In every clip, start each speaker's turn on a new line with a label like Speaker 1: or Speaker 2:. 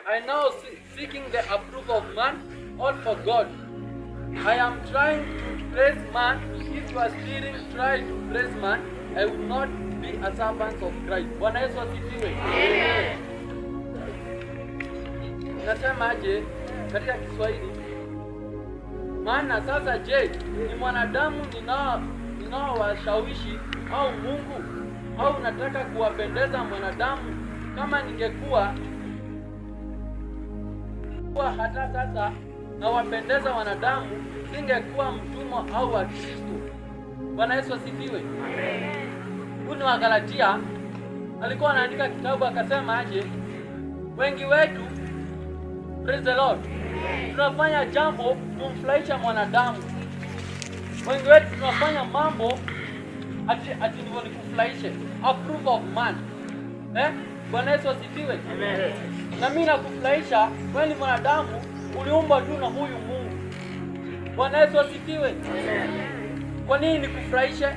Speaker 1: I now seeking the approval of man or for God. I am trying to praise man. If you are still trying to praise man, I will not be a servant of Christ. Bwana Yesu asifiwe. Amen. Nasema aje katika Kiswahili? Maana sasa je, ni mwanadamu ninaowashawishi au Mungu? Au nataka kuwapendeza mwanadamu? Kama ningekuwa hata sasa nawapendeza wanadamu, singekuwa mtumwa au wa Kristo. Bwana Yesu asifiwe. Amen. Huyu wa Galatia alikuwa anaandika kitabu akasema aje, wengi wetu, praise the Lord, tunafanya jambo kumfurahisha mwanadamu. Wengi wetu tunafanya mambo ati ndivyo nikufurahishe, approve of man. Bwana Yesu asifiwe. Amen. Na mimi nakufurahisha, wewe ni mwanadamu, uliumbwa tu na huyu Mungu. Bwana Yesu asifiwe. Amen. Kwa nini nikufurahishe?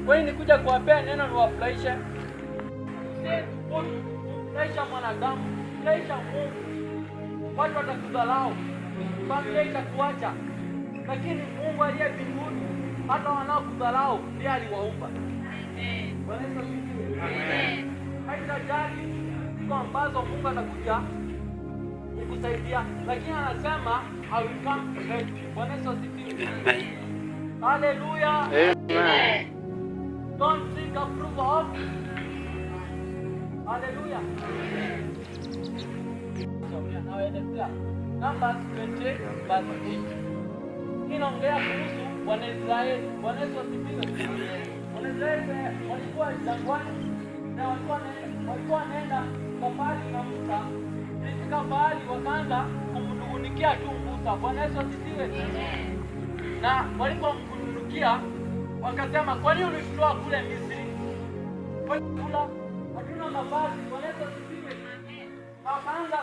Speaker 1: Kwa nini nikuja kuwapea neno niwafurahishe? Furahisha mwanadamu, furahisha Mungu. Watu watakudharau, familia itakuacha. Lakini Mungu aliye mbinguni, hata wanaokudharau ndiye aliwaumba. Amen. Bwana Yesu asifiwe. Amen. Haitajali siku ambazo Mungu atakuja kukusaidia, lakini anasema I will come to help you. Bwana Yesu asifiwe. Amen. Hallelujah. Amen. Don't seek approval of. Hallelujah. Numbers 20 verse 8. Inaongea kuhusu Wanaisraeli. Bwana Yesu asifiwe. Wanaisraeli walikuwa jangwani na walikuwa wanaenda safari na Musa. Ilifika mahali wakaanza kumnungunikia tu Musa. Bwana Yesu asifiwe. Na walipomnungunikia wakasema, kwa nini ulitutoa kule Misri? Kwa kula hatuna mavazi. Bwana Yesu asifiwe. Wakaanza